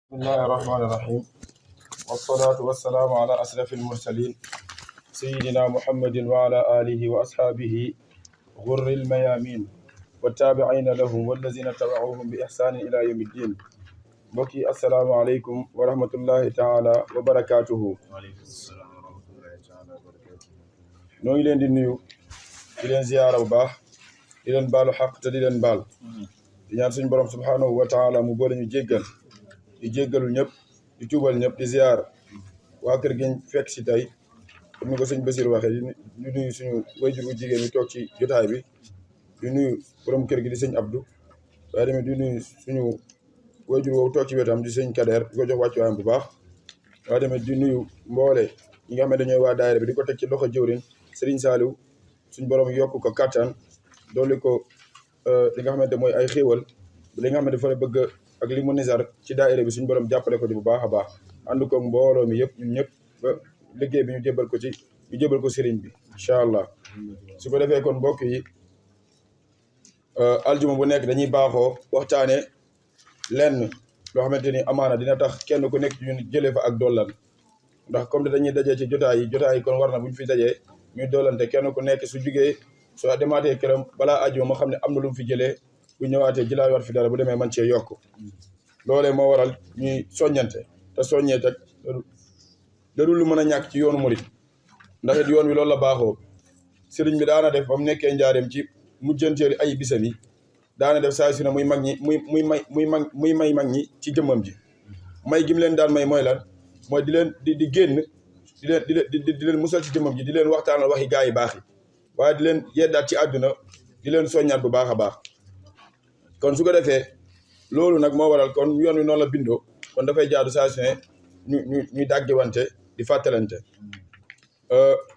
بسم الله الرحمن الرحيم والصلاة والسلام على أشرف المرسلين سيدنا محمد وعلى آله وأصحابه غر الميامين والتابعين لهم والذين تبعوهم بإحسان إلى يوم الدين. بكي السلام عليكم ورحمة الله تعالى وبركاته. وعليكم السلام ورحمة الله تعالى وبركاته. نوي لين دي نيو دي لين زيارة وباح دي لين بالو حق تدي لين بال di ñaan suñu borom subhanahu wa taala mu boole ñu jéggal di jéggalu ñëpp di tuubal ñëpp di ziar waa kër gi fekk si tey comme ni ko sëñ Basir waxee di nuyu suñu wayjur bu jigéen mi toog ci jotaay bi di nuyu borom kër gi di sëñ Abdou waaye tamit di nuyu suñu wayjur woowu toog ci wetam di sëñ Kader di ko jox wàccuwaayam bu baax waaye tamit di nuyu mboole ñi nga xam ne dañooy waa daayira bi di ko teg ci loxo jëwriñ Serigne Saliou suñu borom yokk ko kattan dolli ko li nga xamante mooy ay xéewal li nga xamante dafa bëgg ak li mu nisar ci daayira bi suñu borom jàppale ko ci bu baax a baax ànd ko mbooloo mi yëpp ñun ñëpp ba liggéey bi ñu jébal ko sëriñ bi incha allah su ko defee kon mbokk yi aljuma bu nekk dañuy baaxoo waxtaane lenn loo xamante ni amaana dina tax kenn ku nekk ñun jëlee fa ak dollan ndax comme que dañuy dajee ci jotaay yi kon war na bu ñu fi dajee ñuy dollante kenn ku nekk su jugee soo demaatee këram balaa ajuma ma xam ne am na lu mu fi jëlee bu ñëwaatee jëlaat war fi dara bu demee man cee yokk loolee moo waral ñuy soññante te soññee teg dadul lu mën a ñàkk ci yoonu murit ndax it yoon wi loolu la baaxoo sëriñ bi daana def ba mu nekkee njaareem ci mujjanteeri ay bisam yi daana def saa su ne muy mag ñi muy may mag ñi ci jëmmam ji may gi mu leen daan may mooy lan mooy di leen di génn di leen musal ci jëmmam ji di leen waxtaanal waxi gaa yi baax yi waaye di leen yeddaat ci àdduna di leen soññaat bu baax a baax kon su ko defee loolu nag moo waral kon yoon wi noonu la bindoo kon dafay jaadu saa su ne ñuy dàggiwante di fàttalante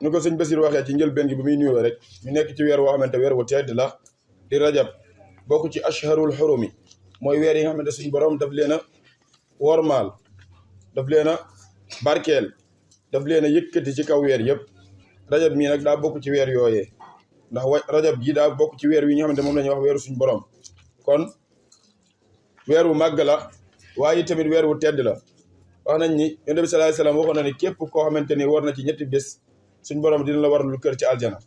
ñu ko sëñ Basir waxee ci njëlbeen gi bu muy nuyoo rek ñu nekk ci weer woo xamante weer wu tedd la di rajab bokk ci ashharul xurumi mooy weer yi nga xamante suñu borom daf leen a wormaal daf leen a barkeel daf leen a yëkkati ci kaw weer yëpp rajab mii nag daa bokk ci weer yooyee ndax rajab ji daa bokk ci weer wi nga xamante moom la ñuy wax weeru suñu borom kon weer wu màgg la waaye tamit weer wu tedd la wax nañ ni yonent bi sallallahu alayhi wasallam waxoon na ni képp koo xamante ni war na ci ñetti bés suñu borom dina la war lu kër ci aljana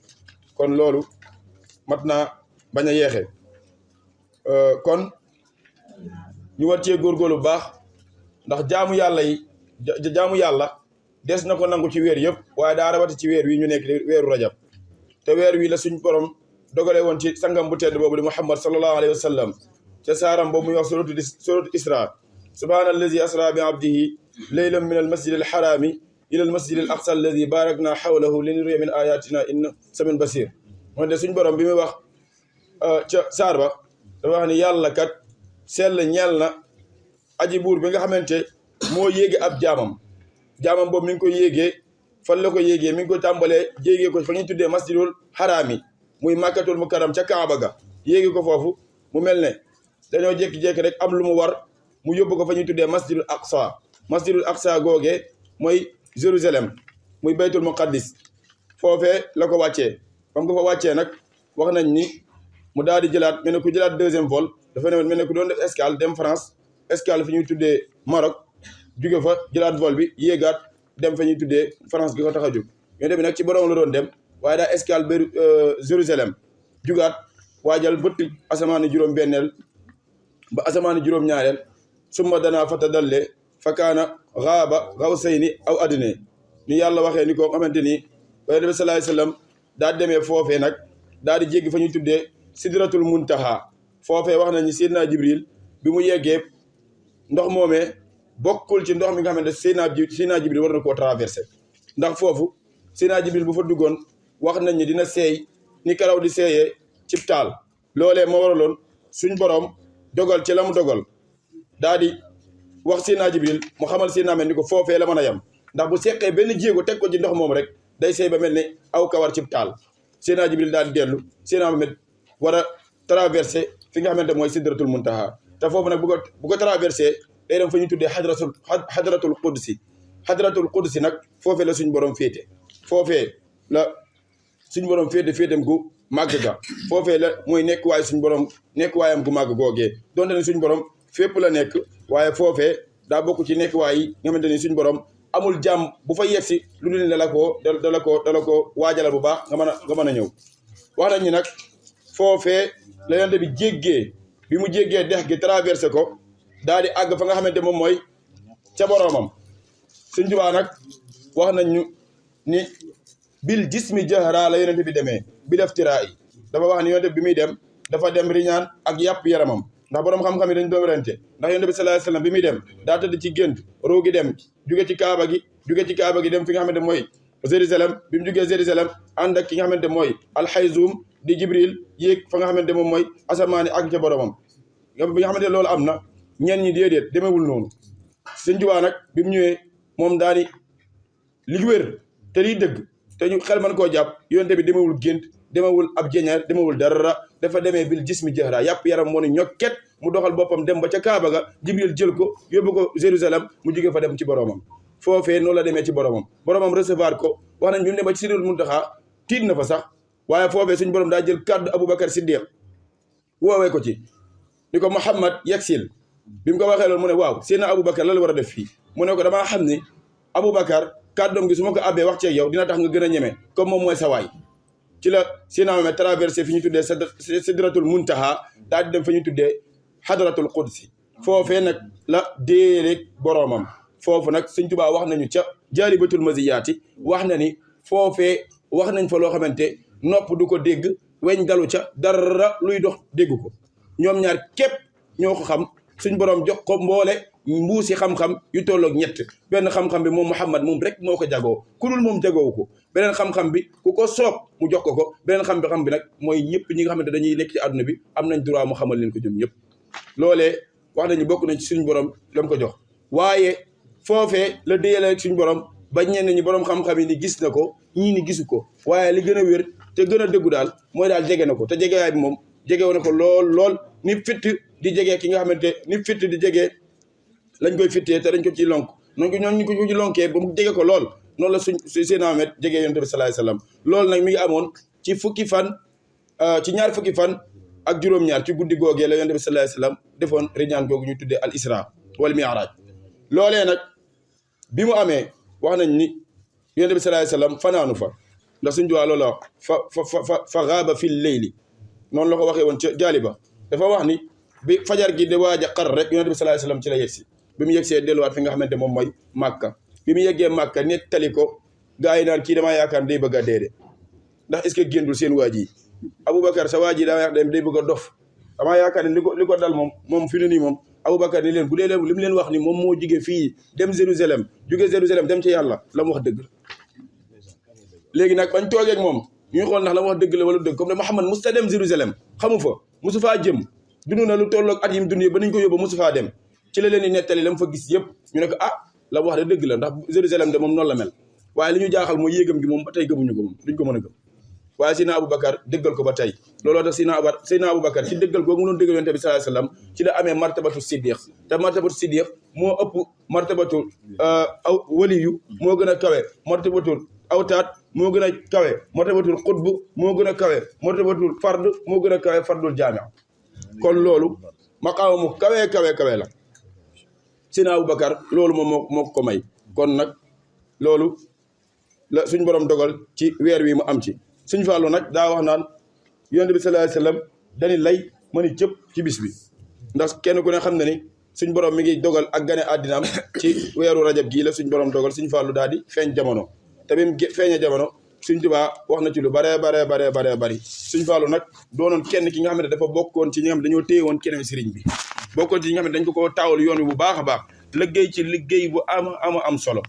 kon loolu mat naa bañ a yeexee kon ñu war cee góorgóorlu bu baax ndax jaamu yàlla des na ko nangu ci weer yëpp waaye daa rawati ci weer wi ñu nekk weeru rajab te weer wi la suñ borom dogale woon ci sangam bu tedd boobu di Muhammad sallallahu alayhi wa sallam ca saaram boobu muy wax suratu Isra subhaana allazi asra bi abdihi laylan min al masjid al harami ila al masjid al aqsa allazi barakna hawlahu linuriya min ayatina inna samin basir moo de suñ borom bi muy wax ca saar ba dafa wax ni yàlla kat sell ñeel na aji buur bi nga xamante moo yéege ab jaamam boobu mi ngi koy yéegee fan la ko yéegee mi ngi ko tàmbalee yéegee ko fa ñuy tuddee masjidul harami muy màkkatul mukarram ca Kaaba ga yéegi ko foofu mu mel ne dañoo jékki-jékki rek am lu mu war mu yóbbu ko fa ñuy tuddee masjidul aqsa googee mooy Jérusalem muy baytul muqaddis foofee la ko wàccee comme ko fa wàccee nag wax nañ ni mu daal di jëlaat mel ne ku jëlaat deuxième vol dafa ne mel ne ku doon def escale dem France escale fi ñuy tuddee Maroc jóge fa jëlaat vol bi yéegaat dem fa ñuy tuddee France gi ko tax a jóg yonent bi nag ci borom la doon dem waaye daa escale ba Jérusalem jugaat waajal bëtt asamaani juróom-benneel ba asamaani juróom-ñaareel summa danaa fatadalle fakaana gaaba gawsayni aw adnaa ni yàlla waxee ni ko xamante ni yonent bi sallallahu alayhi wasallam daa demee foofee nag daal di jéggi fa ñuy tuddee sidratul muntaha foofee wax nañu Seydina Jibril bi mu yeggee ndox moomee bokkul ci ndox mi nga xamante Seydina Jibril war na koo traversé ndax foofu Seydina Jibril bu fa duggoon wax nañ ni dina seey ni karaw di seeyee cib taal loolee moo waraloon suñ borom dogal ci la mu dogal daal di wax Seydina Jibril mu xamal Seydina mel ni ko foofee la mën a yem ndax bu seqee benn jéego teg ko ci ndox moom rek day seey ba mel ni aw kawar cib taal Seydina Jibril daal di dellu Seydina Muhammad war a traversé fi nga xamante mooy sidratul muntaha te foofu nag bu ko traversé day dem fa ñu tuddee hadratul qudsi nag foofee la suñ borom féete foofee la suñ borom féetem gu màgg ga foofee la mooy nekk waayam gu màgg googee donte ne suñ borom fépp la nekk waaye foofee daa bokk ci nekk waay yi nga xamante ni suñ borom amul jàmm bu fa yegsi lu dul ne dala ko waajalal bu baax nga mën a ñëw wax nañ ni nag foofee la yonent bi jéggee bi mu jéggee dex gi traversé ko daal di àgg fa nga xamante moom mooy ca boroomam Sëñ Tuubaa nag wax nañ ñu ni bil jismi jahra la yonent bi demee bi def tiraa yi dafa wax ni yonent bi muy dem dafa dem riñaan ak yàpp yaramam ndax boroom xam-xam yi dañ doon werante ndax yonent bi sallallahu alayhi wasallam bi muy dem daa tëdd ci gént roogi dem jóge ci kaaba gi dem fi nga xamante mooy Jérusalem bi mu jógee Jérusalem ànd ak ki nga xamante mooy alxayzum di Jibril yéeg fa nga xamante moom mooy asamaani ak ca boromam bi nga xamante loolu am na ñenn ñi déedéet demewul noonu Sëñ Tuubaa nag bi mu ñëwee moom daal di li wér te liy dëgg te ñu xel mën koo jàpp yonent bi demewul gént demewul ab jeñeer demewul dara dafa demee bil jismi jahra yàpp yaram moo ne ñokket mu doxal boppam dem ba ca Kaaba ga Jibril jël ko yóbbu ko Jérusalem mu jóge fa dem ci boromam foofee noonu la demee ci boromam recevoir ko wax nañ bi mu dem ba ci Sidratul Muntaha tiit na fa sax waaye foofee suñ borom daa jël kàddu Aboubacar Siddiq woowee ko ci ni ko Muhammad yegsil bi mu ko waxee loolu mu ne waaw Seydina Aboubacar la war a def fii mu ne ko damaa xam ni Aboubacar kàddoom gi su ma ko abbee wax ceeg yow dina tax nga gën a ñeme comme moom mooy sa waay ci la Seydina Muhammad traversé fi ñu tuddee Sidratul Muntaha daal di dem fi ñu tuddee Hadratul Qudsi foofee nag la déeréeg boroomam foofu nag Sëñ Tuubaa wax nañu ca Jaalibatul Maziyaati wax na ni foofee wax nañ fa loo xamante nopp du ko dégg weñ dalu ca dara luy dox dégg ko ñoom ñaar képp ñoo ko xam suñ borom jox ko mboole mbuusi xam-xam yu tolloog ñett benn xam-xam bi moom Muhammad moom rek moo ko jagoo ku dul moom jagoowu ko beneen xam-xam bi ku ko soob mu jox ko beneen xam bi nag mooy ñëpp ñi nga xamante dañuy nekk ci àdduna bi am nañ droit mu xamal leen ko ñoom ñëpp loolee wax nañu bokk nañ ci suñ borom lam ko jox waaye foofee la déyale suñ borom ba ñenn ñi borom xam-xam yi ni gis na ko ñii ni gisu ko waaye li gën a wér te gën a dëggu daal mooy daal jege na ko te jegewaay bi moom jege woon na ko lool ni fitt di jege ki nga xamante ni fitt di jege lañ koy fittee te dañ ko ci lonk ñu ko ci lonkee ba mu jege ko lool noonu la Seydina Muhammad jege yonent bi sallallahu alayhi wasallam loolu nag mi ngi amoon ci ñaar fukki fan ak juróom-ñaar ci guddi googee la yonent bi sallallahu alayhi wasallam defoon riñaan googu ñu tuddee al isra wal mi'raj loolee nag bi mu amee wax nañ ni yonent bi sallallahu alayhi wasallam fanaanu fa ndax suñ duwaa loola fa gaaba fi leyli noonu la ko waxee woon ca jaaliba dafa wax ni bi fajar gi de waaj a xar rek yonent bi sallallahu alayhi wasallam ci la yegsi bi mu yegsee delluwaat fi nga xamante moom mooy Màkka bi mu yeggee Màkka nettali ko gaa yi naan kii damaa yaakaar day bëgg a dee de ndax est-ce que géndul seen waa ji Aboubacar sa waa ji daa wax day bëgg a dof damaa yaakaar ne li ko dal moom fi nu nii moom Aboubacar ni leen bu dee li mu leen wax ni moom moo jóge fii dem Jérusalem dem ci yàlla la mu wax dëgg léegi nag bañ toogee ak moom ñu xool ndax la mu wax dëgg la wala dëgg comme ne Muhammad musta dem Jérusalem xamu fa musu faa jëm dund na lu tolloog at yim dund yëpp ba nañ ko yóbbu musu faa dem ci la leen di nettali la mu fa gis yëpp ñu ne ko la mu wax de dëgg la ndax Jérusalem de moom noonu la mel waaye li ñu jaaxal mooy yéegam gi moom ba tey gëmuñu ko moom duñ ko mën a gëm waaye Seydina Aboubacar dëggal ko ba tey looloo tax Seydina Aboubacar ci dëggal googu mu doon dëggal Yonent bi sallallahu alayhi wasallam ci la amee martabatu siddiq te martabatu siddiq moo ëpp martabatu waliyu moo gën a kawe martabatu awtaat moo gën a kawe martabatul xutb moo gën a kawe martabatul fard moo gën a kawe fardul jaami kon loolu maqaama mu kawe la Seydina Aboubacar loolu moom moo ko may kon nag loolu la suñ borom dogal ci weer wi mu am ci suñ Fallu nag daa wax naan Yonent bi sallallahu alayhi wasallam dañuy lay mën a cëpp ci bis bi ndax kenn ku ne xam na ni suñ borom mi ngi dogal ak gane àddinaam ci weeru rajab gii la suñ borom dogal suñ Fallu daal di feeñ jamono te bi mu feeñee jamono suñ Tuubaa wax na ci lu bare bari suñ Fallu nag doonoon kenn ki nga xam ne dafa bokkoon ci ñi nga xam ne dañoo téye woon keneen sëriñ bi bokkoon ci ñi nga xam ne dañ ko taawal yoon wi bu baax a baax liggéey ci liggéey bu am solo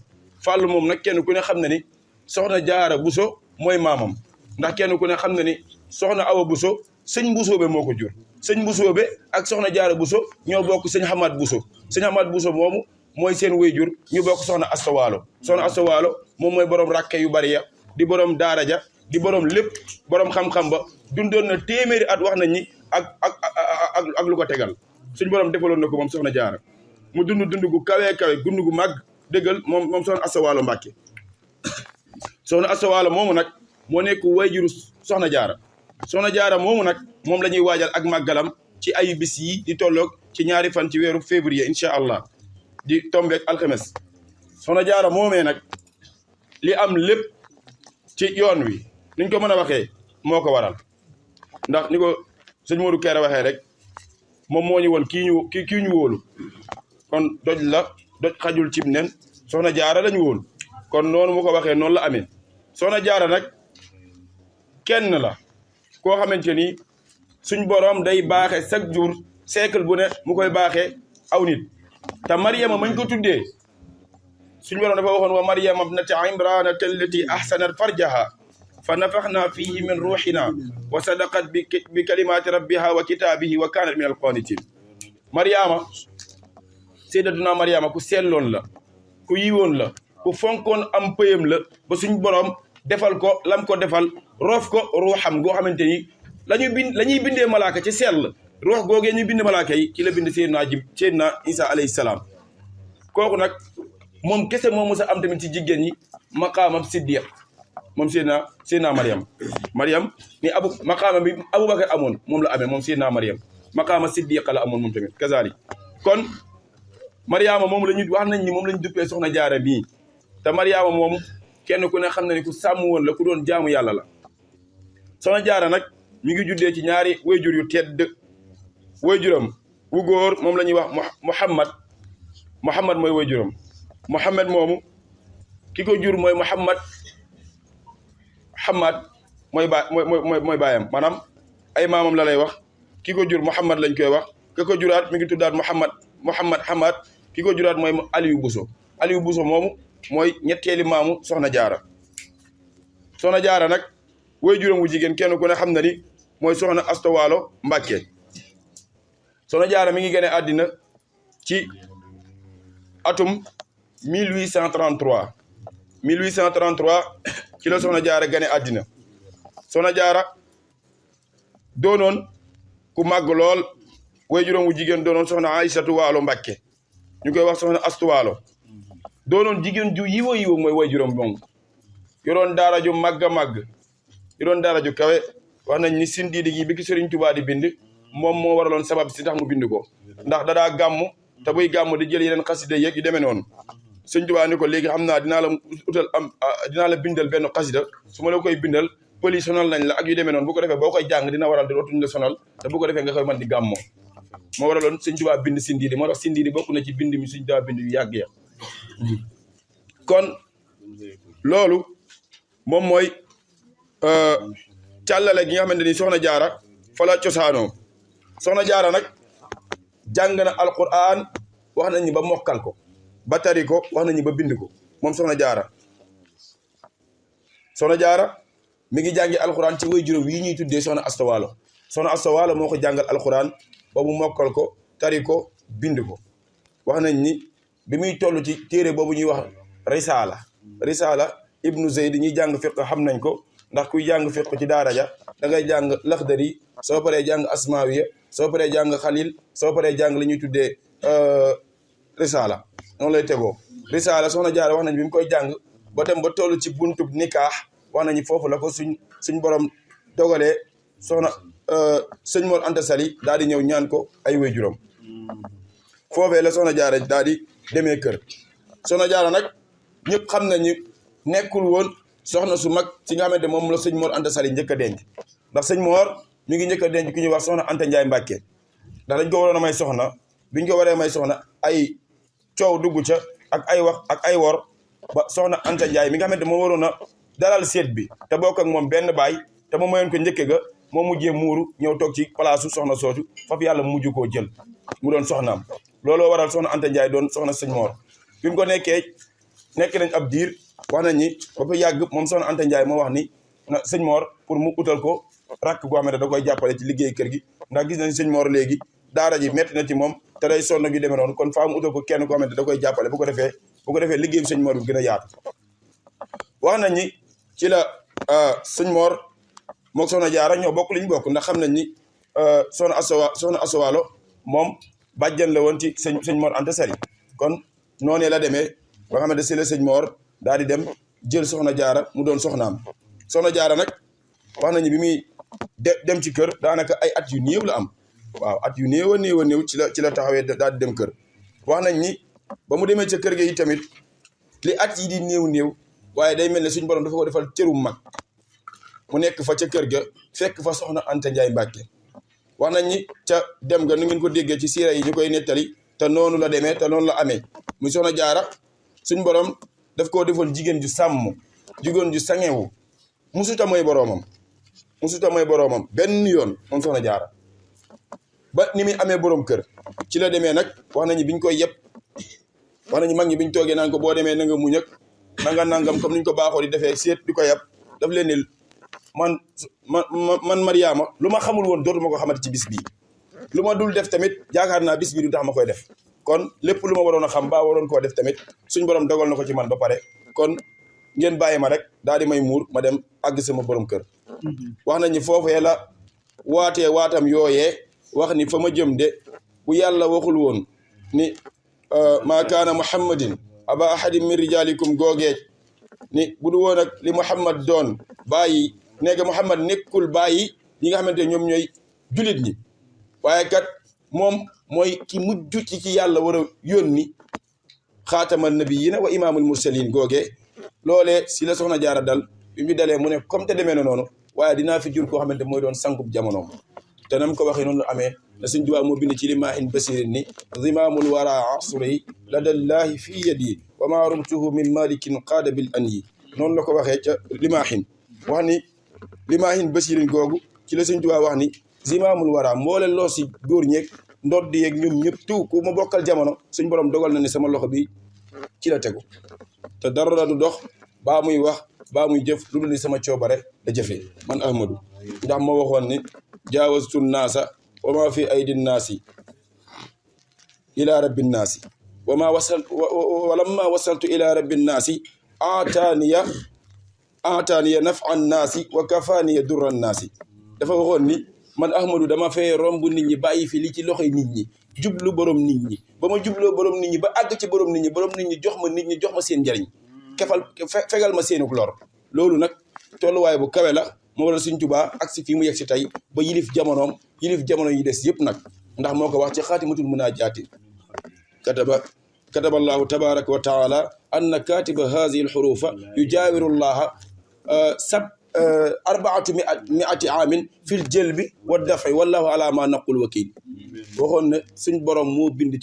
Fallu moom nag kenn ku ne xam ne ni soxna Jaara Buso mooy maamam ndax kenn ku ne xam ne ni soxna Awa Buso sëñ Busoobe moo ko jur sëñ Busoobe ak soxna Jaara Buso ñoo bokk sëñ Hamad Buso sëñ Hamad Buso moomu mooy seen wayjur ñu bokk soxna Asta Waalo soxna Asta Waalo moom mooy borom rakke yu bari ya di borom daara ja di borom lépp borom xam-xam ba dundoon na téeméeri at wax nañ ni ak lu ko tegal suñ borom defaloon na ko moom soxna Jaara mu dund gu kawe dund gu màgg dëggal moom soxna Asta Waalo Mbàkke soxna Asta Waalo moomu nag moo nekk wayjuru soxna Jaara moomu nag moom la ñuy waajal ak màggalam ci ayu bis yi di tolloog ci ñaari fan ci weeru février incha allah di tombeek alxames soxna jaara moomee nag li am lépp ci yoon wi niñ ko mën a waxee moo ko waral ndax ni ko sëñ Modou Kéré waxee rek moom moo ñu woon kii ñu wóolu kon doj xajul cib nen soxna jaara lañu wóolu kon noonu mu ko waxee noonu la amee soxna jaara nag kenn la koo xamante ni suñ borom day baaxe chaque jour siècle bu ne mu koy baaxee aw nit te Mariama mañ ko tuddee suñ borom dafa waxoon wa Mariama ibnata Imrana allati ahsanat farjaha fa nafaxna fihi min ruuxina wa sadaqat bi kalimaati rabbiha wa kitaabihi wa kaanat min alqanitin Mariama sayyidatuna Mariama ku selloon la ku yiwoon la ku fonkoon am pëyam la ba suñ borom defal ko lam ko defal roof ko ruuxam goo xamante ni la ñuy bindee malaaka ci sell ruux googee ñuy bind malaaka yi ci la bind Seydina Isa alayhi salaam kooku nag moom kese moo mës a am tamit ci jigéen ñi maqaamam siddiq moom Seydina Mariam ni maqaama bi Aboubacar amoon moom la amee moom Seydina Mariam maqaama siddiq la amoon moom tamit kazalik kon Mariama moom la ñu wax nañ ni moom la ñu duppee soxna jaara bii te Mariama moom kenn ku ne xam na ni ku sàmm woon la ku doon jaamu yàlla la soxna jaara nag mi ngi juddee ci ñaari wayjur yu tedd wayjuram wu góor moom la ñuy wax Muhammad mooy wayjuram Muhammad moomu ki ko jur mooy Muhammad mooy baayam maanaam ay maamam la lay wax ki ko jur Muhammad lañ koy wax ka ko juraat mi ngi tuddaat Muhammad Hamad ki ko juraat mooy Aliou Bousso moomu mooy ñetteeli maamu soxna jaara nag wayjuram wu jigéen kenn ku ne xam na ni mooy soxna Asta Waalo Mbàkke soxna jaara mi ngi gane àddina ci atum 1833 ci la soxna jaara gane àddina soxna jaara doonoon ku màgg lool wayjuram wu jigéen doonoon soxna Aysatu Waalo Mbàkke ñu koy wax soxna Astu Waalo doonoon jigéen ju yiwa mooy wayjuram moom yoroon daara ju màgg a màgg yoroon daara ju kawe wax nañ ni sindiidi gi bi ki Sëriñ Tuubaa di bind moom moo waraloon sabab si tax mu bind ko ndax dadaa gàmm te buy gàmm di jël yeneen xasida yeeg yu demee noonu Sëriñ Tuubaa ni ko léegi xam naa dinaa la bindal benn xasida su ma la koy bindal pëli sonal nañ la ak yu demee noonu bu ko defee boo koy jàng dina waral di dootuñ la sonal te bu ko defee nga koy mën di gàmmoo moo waraloon Sëriñ Tuubaa bind sindiidi moo tax sindiidi bokk na ci bind mi Sëriñ Tuubaa bind yu yàgg ya kon loolu moom mooy càllale gi nga xamante ni soxna jaara fa la cosaanoo soxna jaara nag jàng na alquran wax nañ ni ba mokkal ko ba tari ko wax nañ ni ba bind ko moom soxna jaara mi ngi jàngi alquran ci way juróom yi ñuy tuddee soxna Asta Waalo moo ko jàngal alquran ba mu mokkal ko tari ko bind ko wax nañ ni bi muy toll ci téere boobu ñuy wax risaala ibnu Zayd ñuy jàng fiq xam nañ ko ndax kuy jàng fiq ci daara ja da ngay jàng laxdari soo paree jàng asmaawiya soo paree jàng xalil soo paree jàng li ñuy tuddee risaala noonu lay tegoo risaala soxna jaara wax nañ bi mu koy jàng ba dem ba toll ci buntub nikaax wax nañu foofu la ko suñ borom dogalee soxna sëñ Mor Anta Sali daal di ñëw ñaan ko ay waajuram foofee la soxna jaara daal di demee kër soxna jaara nag ñëpp xam nañu nekkul woon soxna su mag ci nga xamante moom la sëñ Mor Anta Sali njëkk a denc ndax sëñ Mor mi ngi njëkk a denc ku ñuy wax soxna Anta Njaay Mbàkke ndax dañ ko waroon a may soxna biñ ko waree may soxna ay coow dugg ca ak ay wax ak ay wor ba soxna Anta Njaay mi nga xamante moo waroon a dalal seet bi te bokk ak moom benn baay te moom mayoon ko njëkke ga moo mujjee muuru ñëw toog ci palaasu soxna soosu faf yàlla mujj koo jël mu doon soxnaam looloo waral soxna Anta Njaay doon soxna sëñ Mor bi mu ko nekk nañ ab diir wax nañ ni ba fa yàgg moom soxna Anta Njaay moo wax ni na sëñ Mor pour mu utal ko rakk goo xam ne da koy jàppale ci liggéey kër gi ndax gis nañ sëñ Mor léegi daara ji metti na ci moom te day sonn gi demee noonu kon faa mu utal ko kenn koo xamante da koy jàppale bu ko defee liggéey bi sëñ Mor bi gën a yaatu wax nañ ni ci la sëñ Mor mook soxna jaara ñoo bokk li ñu bokk ndax xam nañ ni soxna Asta Waalo moom bàjjan la woon ci sëñ Mor Anta Sali kon noonee la demee ba nga xamante si la sëñ Mor daal di dem jël soxna jaara mu doon soxnaam soxna jaara nag wax nañu bi muy dem ci kër daanaka ay at yu néew la am waaw at yu néew a néew ci la taxawee daal di dem kër wax nañ ni ba mu demee ca kër ga yi tamit li at yi di néew waaye day mel ne suñu borom dafa ko defal cërum mag mu nekk fa ca kër ga fekk fa soxna Anta Ndiaye Mbàkke wax nañ ni ca dem nga nu ngeen ko déggee ci siira yi ñu koy nettali te noonu la demee te noonu la amee muy soxna jaara suñ borom daf koo defoon jigéen ju sàmm jigéen ju sangewu musuta mooy boroomam benn yoon moom soxna jaara ba ni muy amee borom kër ci la demee nag wax nañu biñ koy yëpp wax nañu mag ñi biñ toogee naan ko boo demee na nga muñ ak nanga nangam comme niñ ko baaxoo di defee seet di ko yëpp daf leen ni man Mariama lu ma xamul woon dootuma ko xamante ci bis bii lu ma dul def tamit yaakaar naa bis bii du tax ma koy def kon lépp lu ma waroon a xam ba waroon koo def tamit suñ borom dogal na ko ci man ba pare kon ngeen bàyyi ma rek daal di may muur ma dem àgg sama borom kër wax nañu foofee la waatee waatam yooyee wax ni fa ma jëm de bu yàlla waxul woon ni maa kaana muhammadin aba ahadin min rijalikum googeej ni bu du woon ak li muhammad doon bàyyi nekk muhammad nekkul bàyyi ñi nga xamante ñoom ñooy julit ñi waaye kat moom mooy ki mujj ci yàlla war a yónni xaatamal nabiyina wa imaamul mursalin googee loolee si la soxna jaara dal bi mu dalee mu ne comme te demee na noonu waaye dinaa fi jur koo xamante mooy doon sankub jamonoom te nam ko waxee noonu la amee na Sëñ Tuubaa moo bind ci limaahin basirin ni zimaamul wara asri ladallahi fi yadi wa ma rumtuhu min malikin qaada bil an yi noonu la ko waxee ca limaahin wax ni limaahin basirin googu ci la Sëñ Tuubaa wax ni zimaamul wara mboole loo si góor ñeeg ndodd yeeg ñoom ñëpp tout ku ma bokkal jamono suñ borom dogal na ne sama loxo bi ci la tegu te dara du dox baa muy wax baa muy jëf lu dul ni sama coobare da jëfee man Ahmadou ndax ma waxoon ni jaawastu naasa wa ma fi aydi naasi ila rabbi naasi walamma wasaltu ila rabbi naasi aataaniya nafa naasi wa kafaaniya durra naasi dafa waxoon ni man Ahmadou dama fee romb nit ñi bàyyi fi li ci loxoy nit ñi jublu borom nit ñi ba ma jubloo borom nit ñi ba àgg ci borom nit ñi jox ma seen njariñ fegal ma seenuk lor loolu nag tolluwaay bu kawe la moo waral Sëñ Tuubaa ak si fii mu yegg si tey ba yilif jamono yi des yëpp nag ndax moo ko wax ci xaatimatul munaajaati kataba allahu tabaraka wa taala anna katiba haadihi alxurufa yujaawiru llaha arbaatu miati aamin fil jëlbi wa dafi wallahu ala ma naqul wakil waxoon ne suñ borom moo bind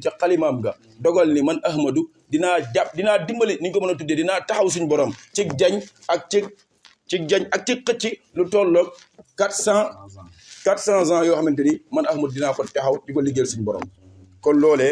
ca xalimaam ga dogal ni man Ahmadou dinaa dimbali ni ñu ko mën a tuddee dinaa taxaw suñ borom ci jañ ak ci xëcc lu tolloog 400 ans yoo xamante ni man Ahmadou dinaa ko taxaw di ko liggéeyal suñ borom kon loolee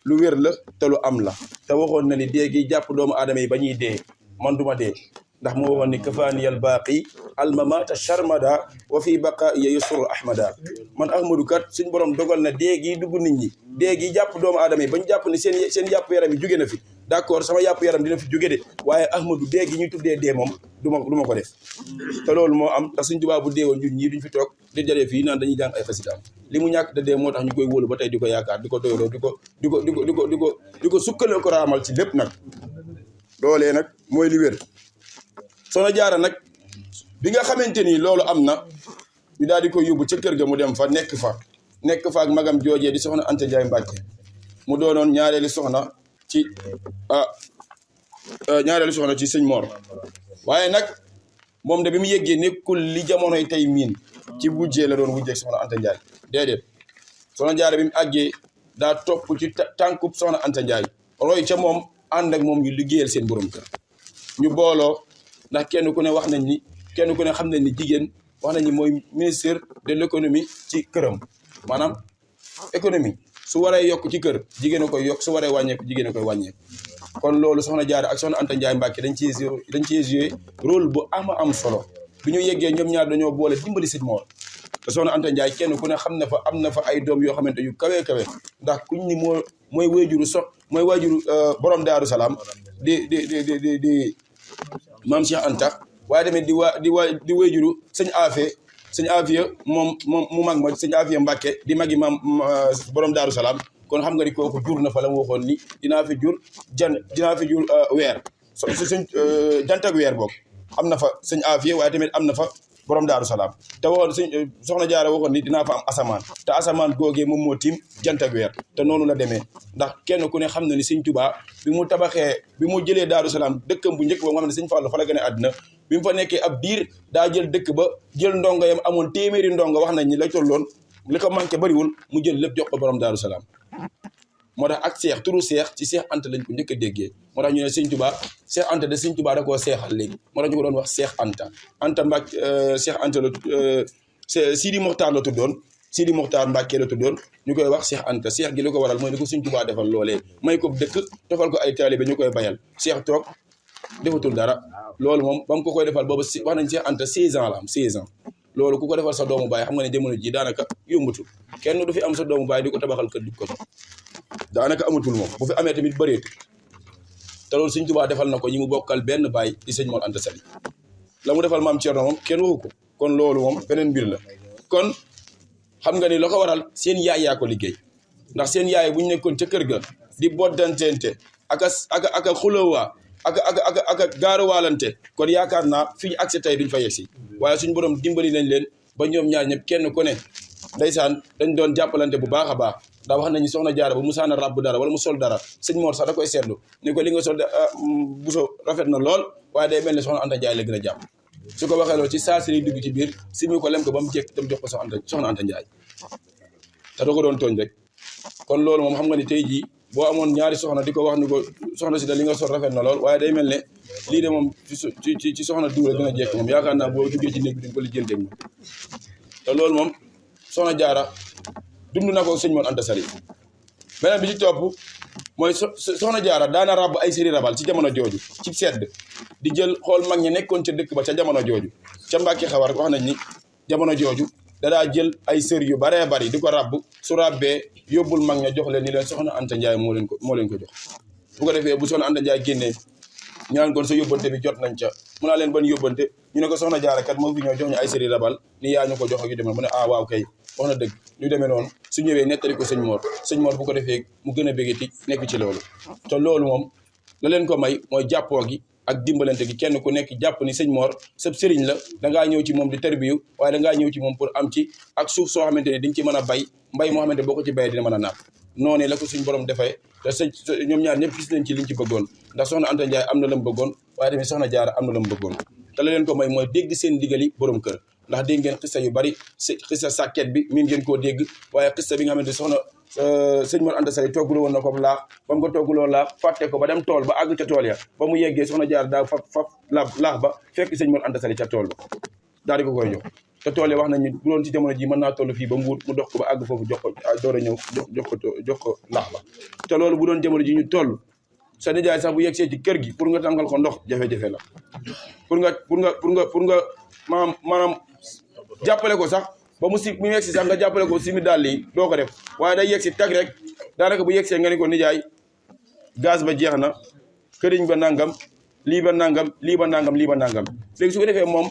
lu wér la te lu am la te waxoon na ni dee gi jàpp doomu aadama yi ba ñuy dee man duma dee ndax moo waxoon ni kafaaniyal baaqi almamata sharmada wa fi baqaiya yusru ahmada man Ahmadou kat suñ borom dogal na dee gi dugg nit ñi dee gi jàpp doomu aadama yi bañ jàpp ni seen yàpp yaram yi jóge na fi d'accord sama yàpp yaram dina fi jóge de waaye Ahmadou dee gi ñuy tuddee dee moom du ma ko def te loolu moo am tax Sëñ Tuubaa bu dee woon ñun ñii duñ fi toog di jaree fii naan dañuy jàng ay xasidaam li mu ñàkk da dee moo tax ñu koy wóolu ba tey di ko yaakaar di ko doyloo di ko sukkale ko raamal ci lépp nag loolee nag mooy li wér Soxna Jaara nag bi nga xamante ni loolu am na ñu daal di koy yóbbu ca kër ga mu dem fa nekk fa ak magam joojee di soxna Anta Ndiaye Mbàkke mu doonoon ñaareelu soxna ci sëñ Mor waaye nag moom de bi mu yëggee nekkul li jamonoy tey miin ci wujjee la doon wujjee soxna Anta Ndiaye déedéet Soxna Jaara bi mu àggee daa topp ci tànkub soxna Anta Ndiaye roy ca moom ànd ak moom ñu liggéeyal seen borom kër ñu booloo ndax kenn ku ne xam nañ ni jigéen wax nañ ni mooy ministre de l'économie ci këram maanaam économie su waree yokk ci kër jigéen a koy yokk su waree wàññeeku jigéen a koy wàññeeku kon loolu Soxna Jaara ak soxna Anta Ndiaye Mbàkke dañ ciy joué rôle bu am solo bi ñu yeggee ñoom ñaar dañoo boole dimbali Sëñ Mor te soxna Anta Ndiaye kenn ku ne xam na fa am na fa ay doom yoo xamante yu kawe ndax kuñ ni mooy waajuru borom Daaru Salaam di maam Cheikh Anta waaye tamit di waajuru sëñ Afia moom mu mag ma sëñ Afia Mbàkke di magi maam borom Daaru Salaam kon xam nga ni kooku jur na fa la mu waxoon ni dinaa fi jur weer sëñ jant ak weer boog am na fa sëñ Afia waaye tamit am na fa borom Daaru Salaam te waxoon soxna Jaara waxoon ni dinaa fa am asamaan te asamaan googee moom moo tiim jant ak weer te noonu la demee ndax kenn ku ne xam na ni sëñ Tuubaa bi mu tabaxee bi mu jëlee Daaru Salaam dëkkam bu njëkk ba nga xam ne sëñ Fallu fa la gën a àddina bi mu fa nekkee ab diir daa jël dëkk ba jël ndongo yam amoon téeméeri ndongo wax nañ ni la tolloon li ko manqué bariwul mu jël lépp jox ko borom Daaru Salaam moo tax ak seex turu seex ci Seex Anta lañ ko njëkk a déggee moo tax ñu ne sëñ Tuubaa Seex Anta de sëñ Tuubaa da koo seexal léegi moo tax ñu ko doon wax Seex Anta Mbàkke Seex Anta la Sidi Moxtaar la tuddoon Sidi Moxtaar Mbàkke la tuddoon ñu koy wax Seex Anta seex gi li ko waral mooy ni ko sëñ Tuubaa defal loolee may ko dëkk tofal ko ay taalibe ñu koy bayal seex toog defatul dara loolu moom ba mu ko koy defal boobu wax nañ Seex Anta 16 ans la am 16 ans loolu ku ko defal sa doomu baay xam nga ne jamono ji daanaka yombatul kenn du fi am sa doomu baay di ko tabaxal kër di ko daanaka amatul moom bu fi amee tamit bëreetu te loolu sëñ Tuubaa defal na ko ñi mu bokkal benn baay di sëñ Mor Anta Sali la mu defal maam Cerno moom kenn waxu ko kon loolu moom beneen mbir la kon xam nga ni la ko waral seen yaay yaa ko liggéey ndax seen yaay bu ñu nekkoon ca kër ga di boddanteente ak a xulawaa ak a gaaruwaalante kon yaakaar naa fi ñu accès tey duñ fa yegsi waaye suñu borom dimbali nañ leen ba ñoom ñaar ñëpp kenn ku ne ndeysaan dañ doon jàppalante bu baax a baax ndax wax nañu soxna Jaara ba mu saana ràbb dara wala mu sol dara sëñ Mor sax da koy seetlu ni ko li nga sol buso rafet na lool waaye day mel ne soxna Anta Njaay la gën a jàpp su ko waxee loolu ci saa si lay dugg ci biir si mu ko lem ko ba mu jekk dem jox ko soxna Anta Njaay te doo ko doon tooñ rek kon loolu moom xam nga ni tey jii boo amoon ñaari soxna di ko wax ni ko soxna si da li nga sol rafet na lool waaye day mel ne lii de moom ci soxna diw la gën a jekk moom yaakaar naa boo duggee ci néeg bi dañ ko lijjanteeg moom te loolu moom soxna Jaara dund na ko sëñ Mor Anta Sali beneen bi ci topp mooy soxna Jaara daana ràbb ay séri rabal ci jamono jooju ci sedd di jël xool mag ñi nekkoon ca dëkk ba ca jamono jooju ca Mbàkke Xawar wax nañ ni jamono jooju dadaa jël ay sër yu baree bari di ko ràbb su ràbbee yóbbul mag ña jox leen ni leen soxna Anta Njaay moo leen ko jox bu ko defee bu soxna Anta Njaay génnee ñu naan kon sa yóbbante bi jot nañ ca mu naa leen ban yóbbante ñu ne ko soxna Jaara kat moo fi ñëw jox ñu ay séri rabal ni yaa ñu ko jox ak yu demee mu ne ah waaw kay wax na dëgg ñu demee noonu su ñëwee nettali ko sëñ Mor bu ko defee mu gën a béggati nekk ci loolu te loolu moom la leen ko may mooy jàppoo gi ak dimbalante gi kenn ku nekk jàpp ni sëñ Mor sab sëriñ la dangaa ñëw ci moom di tarbiyu waaye dangaa ñëw ci moom pour am ci ak suuf soo xamante ni diñ ci mën a bay mbay moo xamante boo ko ci bayee dina mën a naat noonu la ko suñ borom defee te ñoom ñaar ñëpp gis nañ ci liñ ci bëggoon ndax soxna Anta Njaay am na la mu bëggoon waaye tamit soxna Jaara am na la mu bëggoon te la leen ko may mooy dégg seen digali borom kër ndax dégg ngeen xissa yu bari xissa sàkket bi miin ngeen koo dégg waaye xissa bi nga xamante soxna sëñ Mor Anta Sali toggulu woon na ko laax ba mu ko togguloo laax fàtte ko ba dem tool ba àgg ca tool ya ba mu yeggee soxna Jaara daa faf laax ba fekk sëñ Mor Anta Sali ca tool ba daal di ko koy jox te tool ya wax nañ ni bu doon ci jamono ji mën naa toll fii ba Mbuur mu dox ko ba àgg foofu jox ko door a ñëw jox ko laax ba te loolu bu doon jamono ji ñu toll sa nijaay sax bu yegsee ci kër gi pour nga tàngal ko ndox jafe-jafe la pour nga maanaam jàppale ko sax ba mu yegsi sax nga jàppale ko simi daal lii doo ko def waaye day yegsi tag rek daanaka bu yegsee nga ne ko nijaay gaz ba jeex na këriñ ba nangam lii ba nangam lii ba nangam lii ba nangam léegi su ko defee moom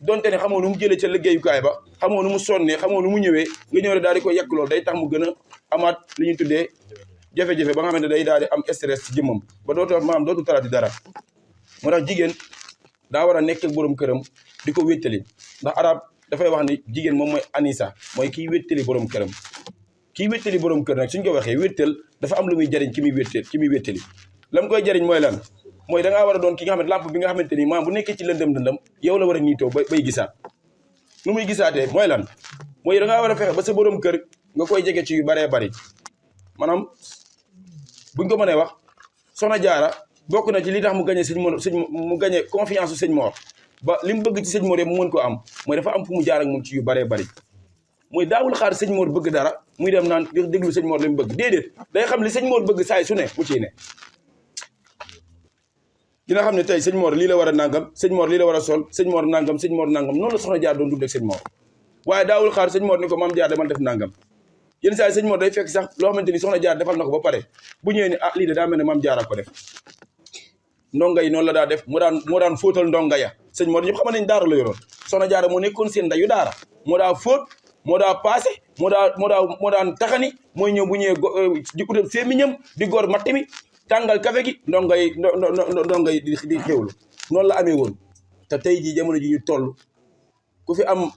donte ne xamoo nu mu jëlee ca liggéeyukaay ba xamoo nu mu sonnee xamoo nu mu ñëwee nga ñëw rek daal di ko yekk loolu day tax mu gën a amaat li ñuy tuddee jafe-jafe ba nga xamante ne day daal di am stress ci jëmmam ba dootu talati dara moo tax jigéen daa war a nekk ak borom këram di ko wéttali ndax arab dafay wax ni jigéen moom mooy anisa mooy kiy wéttali borom këram kiy wéttali borom kër nag suñ ko waxee wéttal dafa am lu muy jariñ ki muy wéttali lam koy jariñ mooy lan mooy da ngaa war a doon ki nga xamante lampe bi nga xamante ni maam bu nekkee ci lëndëm yow la war a niitoo bay gisaat nu muy gisaatee mooy lan mooy da ngaa war a fexe ba sa borom kër nga koy jege ci yu baree bari maanaam buñ ko mënee wax soxna Jaara bokk na ci li tax mu gañe mu gañe confiance su sëñ Mor ba li mu bëgg ci sëñ Mor yëpp mu mën ko am mooy dafa am fu mu jaar ak moom ci yu baree bari mooy daawul xaar sëñ Mor bëgg dara muy dem naan déglu sëñ Mor li mu bëgg déedéet day xam li sëñ Mor bëgg saay su ne mu ciy ne dina xam ne tey sëñ Mor lii la war a nangam sëñ Mor lii la war a sol sëñ Mor nangam noonu la soxna Jaar doon dund ak sëñ Mor waaye daawul xaar sëñ Mor ni ko maam Jaar demal def nangam yenn saa yi sëñ Mor day fekk sax loo xamante ni soxna Jaar defal na ko ba pare bu ñëwee ni lii de daa mel ne maam Jaar a ko def ndonga yi noonu la daa def moo daan fóotal ndonga ya sëñ Mor ñëpp xam nañ daara la yoroon soxna Jaara moo nekkoon seen ndayu daara moo daa fóot moo daa paase moo daan taxani mooy ñëw bu ñëwee di utal fémiñam di góor matt mi tàngal kafe gi ndonga yi di xewlu noonu la amee woon te tey jii jamono ji ñu toll ku fi am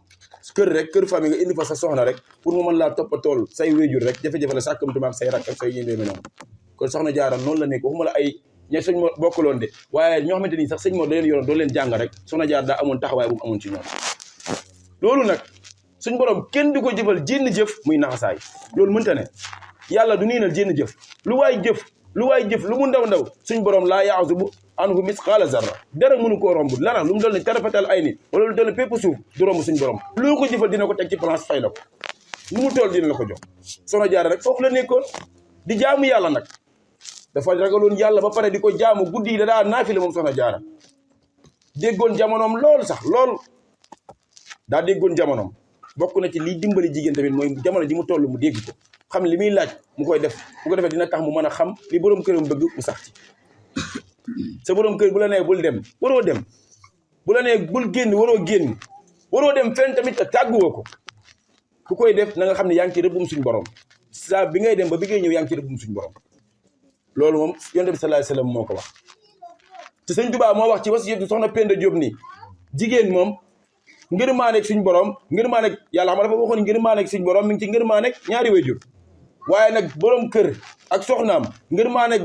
kër rek kër famille nga indi fa sa soxna rek pour mu mën laa toppatool say wéjur rek jafe-jafe la sàkkamtuma ak say rakk ak say yéndee mi noonu kon soxna Jaara noonu la nekk waxuma la ay ñe sëñ Mor bokkaloon de waaye ñoo xamante ni sax sëñ Mor da leen yoroon doo leen jàng rek soxna Jaara daa amoon taxawaay bu mu amoon ci ñoom loolu nag suñ borom kenn du ko jëfal jénn jëf muy naxasaay loolu mënta ne yàlla du niinal jénn jëf lu waay jëf lu mu ndaw ndaw suñ borom laa yaasubu anhu misqaala zarra dara mënu koo romb dara lu mu doon ne tarafatal ay ni wala lu doon ne pépp suuf du romb suñ borom loo ko jëfal dina ko teg ci place fay la ko lu mu toll dina la ko jox soxna Jaara rek foofu la nekkoon di jaamu yàlla nag dafa ragaloon yàlla ba pare di ko jaamu guddi yi da daa naafile moom soxna Jaara déggoon jamonoom lool sax lool daa déggoon jamonoom bokk na ci liy dimbali jigéen tamit mooy jamono ji mu toll mu dégg ko xam li muy laaj mu koy def bu ko defee dina tax mu mën a xam li borom këram bëgg mu sax ci sa borom kër bu la nee bul dem waroo dem bu la nee bul génn waroo dem fenn tamit te tàgguwoo ko ku koy def na nga xam ne yaa ngi ci rëbbum suñ borom saa bi ngay dem ba bi ngay ñëw yaa ngi ci rëbbum suñ borom loolu moom yonent bi sallallahu alayhi wasallam moo ko wax te sëñ Tuubaa moo wax ci wasiyatu soxna Penda Diop nii jigéen moom ngërmaaneeg suñ borom ngërmaaneeg yàlla xam nga dafa waxoon ngërmaaneeg suñ borom mi ngi ci ngërmaaneeg ñaari waajur waaye nag borom kër ak soxnaam ngërmaaneeg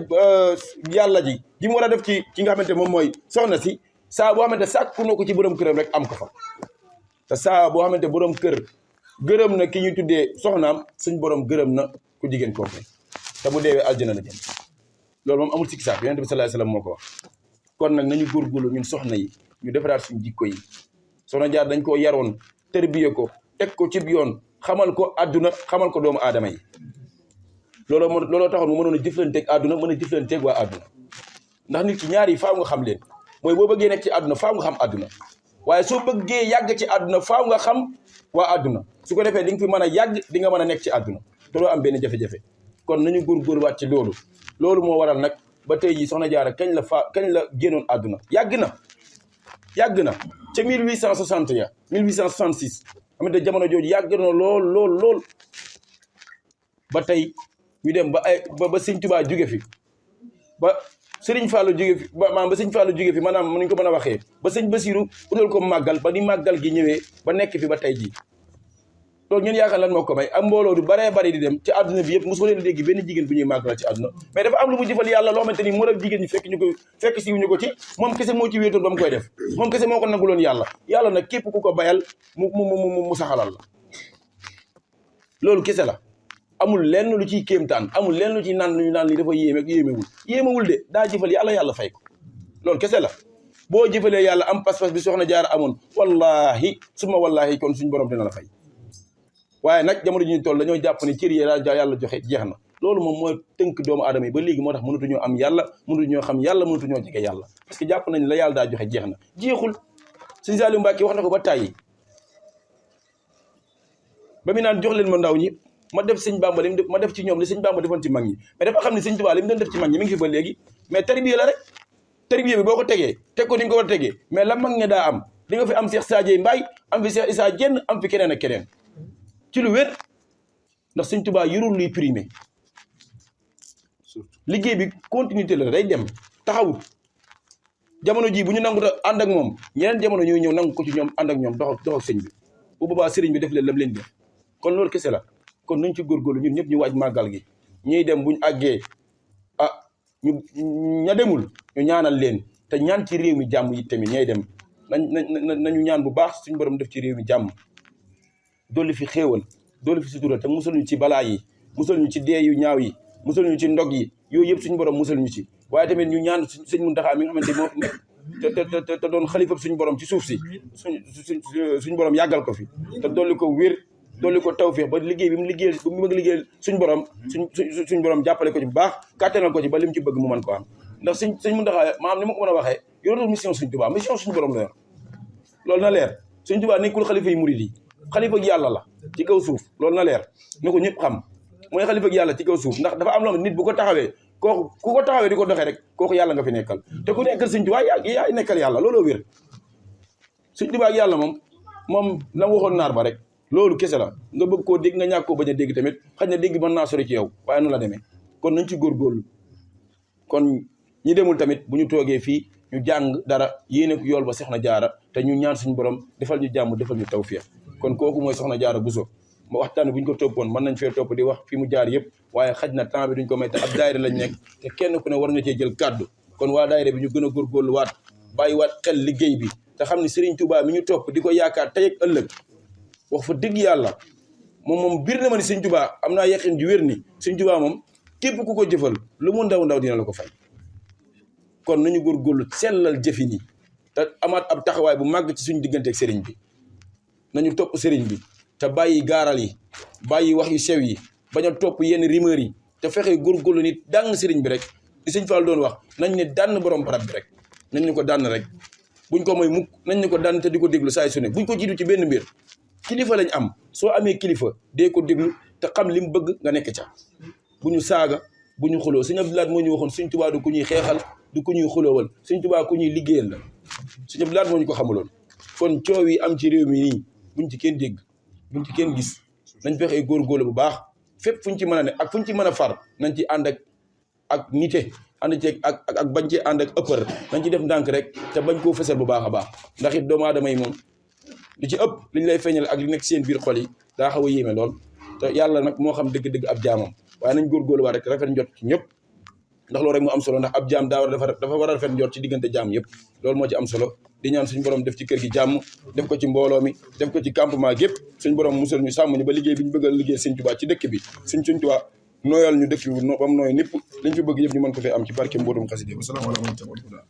yàlla ji mu war a def ci ki nga xamante moom mooy soxna si saa boo xamante sàkku na ko ci borom këram rek am ko fa te saa boo xamante borom kër gërëm na ki ñuy tuddee soxnaam suñ borom gërëm na ku jigéen kooku te bu deewee aljana la jëm loolu moom amul sikki saak yonent bi sallallahu alayhi wasallam moo ko wax kon nag nañu góorgóorlu ñun soxna yi ñu defaraat suñu jikko yi soxna Jaar dañ koo yaroon tërbiye ko teg ko ci yoon xamal ko àdduna xamal ko doomu aadama yi looloo taxoon mu mënoon a jëflanteeg àdduna mën a jëflanteeg waa àdduna ndax nit ki ñaar yi faaw nga xam leen mooy boo bëggee nekk ci àdduna faaw nga xam àdduna waaye soo bëggee yàgg ci àdduna faaw nga xam waa àdduna su ko defee di nga fi mën a yàgg di nga mën a nekk ci àdduna te doo am benn jafe-jafe kon nañu góorgóorluwaat ci loolu moo waral nag ba tey jii soxna Jaara kañ la génnoon àdduna yàgg na ca 1860 ya 1866 xamante jamono jooju yàgg na lool ba tey ñu dem ba Sëñ Tuubaa jóge fi ba Sëriñ Fallu jóge fi ba Sëñ Fallu jóge fi maanaam nuñ ko mën a waxee ba Sëñ Basiru utal ko màggal ba ni màggal gi ñëwee ba nekk fi ba tey jii loolu ñun yaakaar lan moo ko may ak mbooloo du baree bari di dem ci àdduna bi yëpp mosoo leen dégg benn jigéen bu ñuy màggal ci àdduna mais dafa am lu mu jëfal yàlla loo xamante ni moo def jigéen ñi fekk si ñu ko ci moom kese moo ci wéetoon ba mu koy def moom kese moo ko nanguloon yàlla nag képp ku ko bayal mu saxalal la loolu kese la amul lenn lu ciy kéemtaan amul lenn lu ciy naan lu ñu naan li dafa yéeme ak yéemewul de daa jëfal yàlla fay ko loolu kese la boo jëfalee yàlla am pas-pas bi soxna Jaara amoon wallahi suma wallahi kon suñu borom dina la fay waaye nag jamono ji ñu toll dañoo jàpp ne cër yi yàlla joxe jeex na loolu moom mooy tënk doomu aadama yi ba léegi moo tax mënatuñoo am yàlla mënatuñoo xam yàlla mënatuñoo jege yàlla parce que jàpp nañ la yàlla daa joxe jeex na jeexul Sëñ Saliou Mbacke wax na ko ba tàyyi ba mu naan jox leen ma ndaw ñi ma def Sëñ Bamba li ma def ci ñoom li Sëñ Bamba defoon ci mag ñi mais dafa xam ne Sëñ Tuubaa li mu doon def ci mag ñi mi ngi fi ba léegi mais tarbiya la rek tarbiya bi boo ko tegee teg ko ni nga ko war a tegee mais la mag ña daa am di nga fi am Cheikh Sadio Mbaye am fi Cheikh Issa Diène am fi keneen ak keneen ci lu wér ndax Sëñ Tuubaa yorul luy primé liggéey bi continuité la day dem taxawut jamono ji bu ñu nangu ànd ak moom ñeneen jamono ñooy ñëw nangu ko ci ñoom ànd ak ñoom dox ak sëñ bi bu boobaa sëriñ bi def leen lam leen def kon loolu kese la kon nañ ci góorgóorlu ñun ñëpp ñu waaj màggal gi ñuy dem buñ àggee ña demul ñu ñaanal leen te ñaan ci réew mi jàmm yi tamit ñay dem nañu ñaan bu baax suñu borom def ci réew mi jàmm dolli fi xéewal dolli fi sutura te musal ñu ci balaa yi musal ñu ci dee yu ñaaw yi musal ñu ci ndog yi yooyu yëpp suñu borom musal ñu ci waaye tamit ñu ñaan sëñ Muntaxa mi nga xamante moo nekk te doon xalifa suñu borom ci suuf si suñu borom yàggal ko fi te dolli ko wér dolli ko tawfeex ba liggéey bi mu bëgg liggéeyal suñu borom suñu borom jàppale ko ci bu baax kàttanal ko ci ba li mu ci bëgg mu mën ko am ndax sëñ Muntaxa maanaam ni ma ko mën a waxee yoratul mission suñ Tuubaa mission suñu borom la yor loolu na leer suñ Tuubaa nekkul xalifa yi murid yi xalifa ak yàlla la ci kaw suuf loolu na leer na ko ñëpp xam mooy xalifa ak yàlla ci kaw suuf ndax dafa am loo nit bu ko taxawee kooku ku ko taxawee di ko doxee rek kooku yàlla nga fi nekkal te ku nekkal Sëñ Tuubaa yaa nekkal yàlla looloo wér Sëñ Tuubaa ak yàlla moom la waxoon naar ba rek loolu kese la nga bëgg koo dégg nga ñàkk koo bañ a dégg tamit xëy na dégg mën naa sori ci yow waaye noonu la demee kon nañ ci góorgóorlu kon ñi demul tamit bu ñu toogee fii ñu jàng dara yéene ko yool ba Soxna Jaara te ñu ñaan suñu borom defal ñu jàmm defal ñu tawfiq kon kooku mooy soxna Jaara Buso ma waxtaan bu ñu ko toppoon mën nañ fee topp di wax fi mu jaar yëpp waaye xaj na temps bi duñ ko may te ab daayira lañ nekk te kenn ku ne war nga cee jël kàddu kon waa daayira bi ñu gën a góorgóorluwaat bàyyiwaat xel liggéey bi te xam ne Serigne Touba mi ñu topp di ko yaakaar tey ak ëllëg wax fa dëgg yàlla moom biir na ma ni Serigne Touba am naa yaqin ju wér ni Serigne Touba moom képp ku ko jëfal lu mu ndaw ndaw dina la ko fay kon nañu góorgóorlu sellal jëfin yi te amaat ab taxawaay bu màgg ci suñu diggante ak Serigne bi nañu topp Serigne bi te bàyyi gaaral yi bàyyi wax yu sew yi bañ a topp yenn rumeur yi te fexe góorgóorlu nit dàng Serigne bi rek li Serigne Fall doon wax nañ ne dànn borom barab bi rek nañ ñu ko dànn rek buñ ko mooy mukk nañ ñu ko dànn te di ko déglu saay su ne buñ ko jiitu ci benn mbir kilifa lañ am soo amee kilifa dee ko déglu te xam li mu bëgg nga nekk ca bu ñu saaga bu ñu xuloo Sëñ Abdou Lahad moo ñu waxoon Sëñ Tuubaa du ku ñuy xeexal du ku ñuy xuloowal Sëñ Tuubaa ku ñuy liggéeyal la Sëñ Abdou Lahad moo ñu ko xamuloon kon coow yi am ci réew mi nii buñ ci kenn dégg buñ ci kenn gis nañ fexee góorgóorlu bu baax fépp fuñ ci mën a ne ak fuñ ci mën a far nañ ci ànd ak nite ànd ci ak bañ ci ànd ak ëppër nañ ci def ndànk rek te bañ koo fësal bu baax a baax ndax it doomu aadama yi moom li ci ëpp liñ lay feeñal ak li nekk seen biir xol yi daa xaw a yéeme lool te yàlla nag moo xam dëgg-dëgg ab jaamam waaye nañ góorgóorlu waa rek rafet njot ci ñëpp ndax loolu rek moo am solo ndax ab jaam dafa war a rafet njot ci diggante jaam yëpp loolu moo ci am solo di ñaan suñu borom def ci kër gi jàmm def ko ci mbooloo mi def ko ci campement gépp suñu borom musal ñu sàmm ñu ba liggéey bi ñu bëgg a liggéey Sëñ Tuubaa ci dëkk bi Sëñ Tuubaa nooyal ñu dëkk bi bam nooy nipp liñ fi bëgg yëpp ñu mën ko fee am ci barke mbootum xasida wasalaamaaleykum wa rahmatulah